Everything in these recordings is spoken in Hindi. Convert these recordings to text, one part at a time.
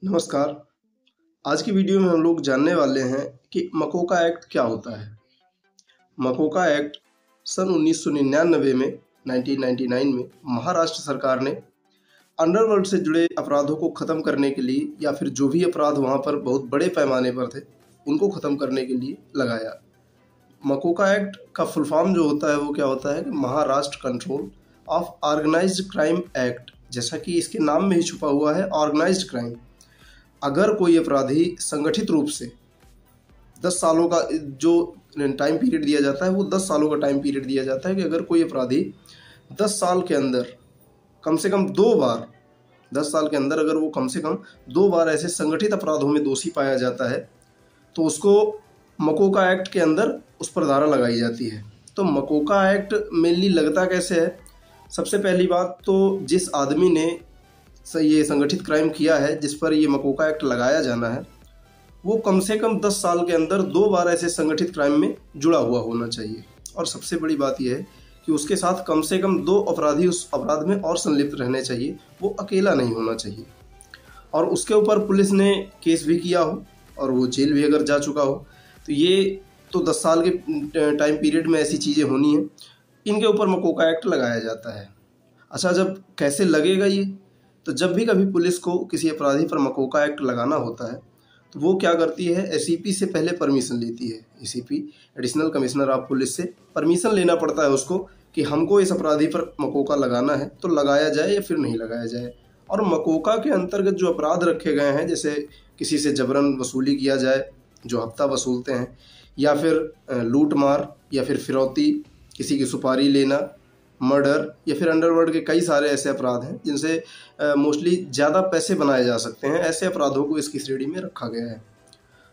नमस्कार। आज की वीडियो में हम लोग जानने वाले हैं कि मकोका एक्ट क्या होता है। मकोका एक्ट सन 1999 में 1999 में महाराष्ट्र सरकार ने अंडरवर्ल्ड से जुड़े अपराधों को ख़त्म करने के लिए या फिर जो भी अपराध वहाँ पर बहुत बड़े पैमाने पर थे उनको ख़त्म करने के लिए लगाया। मकोका एक्ट का फुल फॉर्म जो होता है वो क्या होता है कि Maharashtra control of organised crime act. जैसा कि इसके नाम में ही छुपा हुआ है ऑर्गेनाइज्ड क्राइम। अगर कोई अपराधी संगठित रूप से 10 सालों का जो टाइम पीरियड दिया जाता है वो 10 सालों का टाइम पीरियड दिया जाता है कि अगर कोई अपराधी 10 साल के अंदर कम से कम 2 बार 10 साल के अंदर अगर वो कम से कम 2 बार ऐसे संगठित अपराधों में दोषी पाया जाता है तो उसको मकोका एक्ट के अंदर उस पर धारा लगाई जाती है। तो मकोका एक्ट मेनली लगता कैसे है? सबसे पहली बात तो जिस आदमी ने ये संगठित क्राइम किया है जिस पर ये मकोका एक्ट लगाया जाना है वो कम से कम 10 साल के अंदर 2 बार ऐसे संगठित क्राइम में जुड़ा हुआ होना चाहिए। और सबसे बड़ी बात यह है कि उसके साथ कम से कम 2 अपराधी उस अपराध में और संलिप्त रहने चाहिए, वो अकेला नहीं होना चाहिए। और उसके ऊपर पुलिस ने केस भी किया हो और वो जेल भी अगर जा चुका हो तो ये तो 10 साल के टाइम पीरियड में ऐसी चीज़ें होनी है, इनके ऊपर मकोका एक्ट लगाया जाता है। अच्छा, जब कैसे लगेगा ये? तो जब भी कभी पुलिस को किसी अपराधी पर मकोका एक्ट लगाना होता है तो वो क्या करती है, एसीपी से पहले परमिशन लेती है। ACP additional commissioner of police से परमिशन लेना पड़ता है उसको कि हमको इस अपराधी पर मकोका लगाना है तो लगाया जाए या फिर नहीं लगाया जाए। और मकोका के अंतर्गत जो अपराध रखे गए हैं, जैसे किसी से जबरन वसूली किया जाए जो हफ्ता वसूलते हैं, या फिर लूट मार, या फिर फिरौती, किसी की सुपारी लेना, मर्डर, या फिर अंडरवर्ल्ड के कई सारे ऐसे अपराध हैं जिनसे मोस्टली ज़्यादा पैसे बनाए जा सकते हैं। ऐसे अपराधों को इसकी श्रेणी में रखा गया है।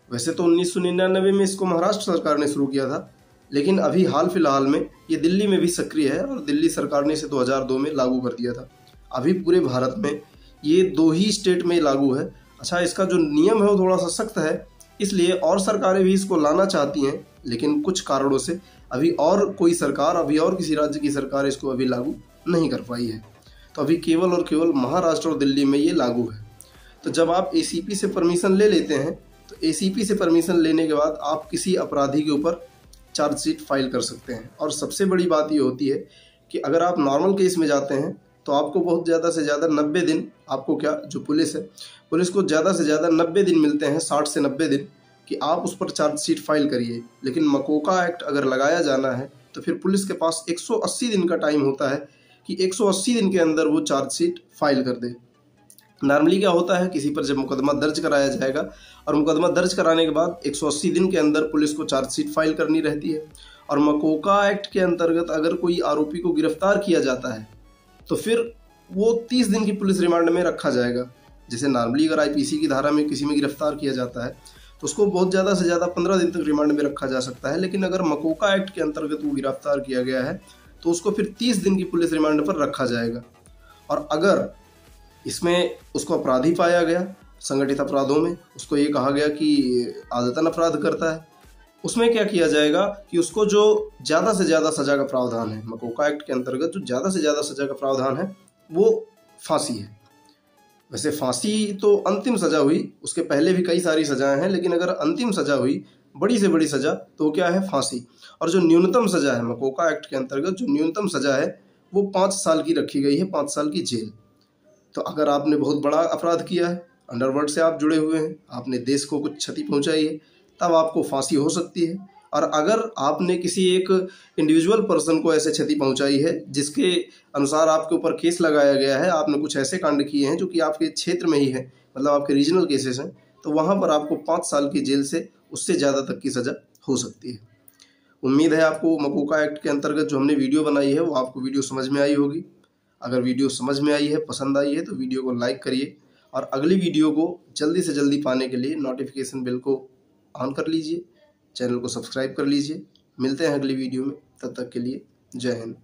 वैसे तो 1999 में इसको महाराष्ट्र सरकार ने शुरू किया था, लेकिन अभी हाल फिलहाल में ये दिल्ली में भी सक्रिय है और दिल्ली सरकार ने इसे 2002 में लागू कर दिया था। अभी पूरे भारत में ये 2 ही स्टेट में लागू है। अच्छा, इसका जो नियम है वो थोड़ा सा सख्त है, इसलिए और सरकारें भी इसको लाना चाहती हैं, लेकिन कुछ कारणों से अभी और कोई सरकार, अभी और किसी राज्य की सरकार इसको अभी लागू नहीं कर पाई है। तो अभी केवल और केवल महाराष्ट्र और दिल्ली में ये लागू है। तो जब आप एसीपी से परमिशन ले लेते हैं तो एसीपी से परमिशन लेने के बाद आप किसी अपराधी के ऊपर चार्जशीट फाइल कर सकते हैं। और सबसे बड़ी बात ये होती है कि अगर आप नॉर्मल केस में जाते हैं तो आपको बहुत ज़्यादा से ज़्यादा 90 दिन, आपको क्या, जो पुलिस है, पुलिस को ज़्यादा से ज़्यादा 90 दिन मिलते हैं, 60 से 90 दिन, कि आप उस पर चार्जशीट फाइल करिए। लेकिन मकोका एक्ट अगर लगाया जाना है तो फिर पुलिस के पास 180 दिन का टाइम होता है कि 180 दिन के अंदर वो चार्जशीट फाइल कर दे। नॉर्मली क्या होता है, किसी पर जब मुकदमा दर्ज कराया जाएगा और मुकदमा दर्ज कराने के बाद 180 दिन के अंदर पुलिस को चार्जशीट फाइल करनी रहती है। और मकोका एक्ट के अंतर्गत अगर कोई आरोपी को गिरफ्तार किया जाता है तो फिर वो 30 दिन की पुलिस रिमांड में रखा जाएगा। जैसे नॉर्मली अगर आईपीसी की धारा में किसी में गिरफ्तार किया जाता है तो उसको बहुत ज़्यादा से ज़्यादा 15 दिन तक रिमांड में रखा जा सकता है, लेकिन अगर मकोका एक्ट के अंतर्गत वो गिरफ्तार किया गया है तो उसको फिर 30 दिन की पुलिस रिमांड पर रखा जाएगा। और अगर इसमें उसको अपराधी पाया गया संगठित अपराधों में, उसको ये कहा गया कि आदतन अपराध करता है, उसमें क्या किया जाएगा कि उसको जो ज़्यादा से ज़्यादा सज़ा का प्रावधान है, मकोका एक्ट के अंतर्गत जो ज़्यादा से ज़्यादा सज़ा का प्रावधान है वो फांसी है। वैसे फांसी तो अंतिम सज़ा हुई, उसके पहले भी कई सारी सज़ाएं हैं, लेकिन अगर अंतिम सज़ा हुई, बड़ी से बड़ी सज़ा, तो क्या है, फांसी। और जो न्यूनतम सज़ा है मकोका एक्ट के अंतर्गत, जो न्यूनतम सज़ा है वो 5 साल की रखी गई है, 5 साल की जेल। तो अगर आपने बहुत बड़ा अपराध किया है, अंडरवर्ल्ड से आप जुड़े हुए हैं, आपने देश को कुछ क्षति पहुंचाई है, तब आपको फांसी हो सकती है। और अगर आपने किसी एक इंडिविजुअल पर्सन को ऐसे क्षति पहुंचाई है जिसके अनुसार आपके ऊपर केस लगाया गया है, आपने कुछ ऐसे कांड किए हैं जो कि आपके क्षेत्र में ही है, मतलब आपके रीजनल केसेस हैं, तो वहाँ पर आपको 5 साल की जेल से उससे ज़्यादा तक की सज़ा हो सकती है। उम्मीद है आपको मकोका एक्ट के अंतर्गत जो हमने वीडियो बनाई है वो आपको वीडियो समझ में आई होगी। अगर वीडियो समझ में आई है, पसंद आई है, तो वीडियो को लाइक करिए और अगली वीडियो को जल्दी से जल्दी पाने के लिए नोटिफिकेशन बेल को ऑन कर लीजिए, चैनल को सब्सक्राइब कर लीजिए। मिलते हैं अगली वीडियो में, तब तक के लिए जय हिंद।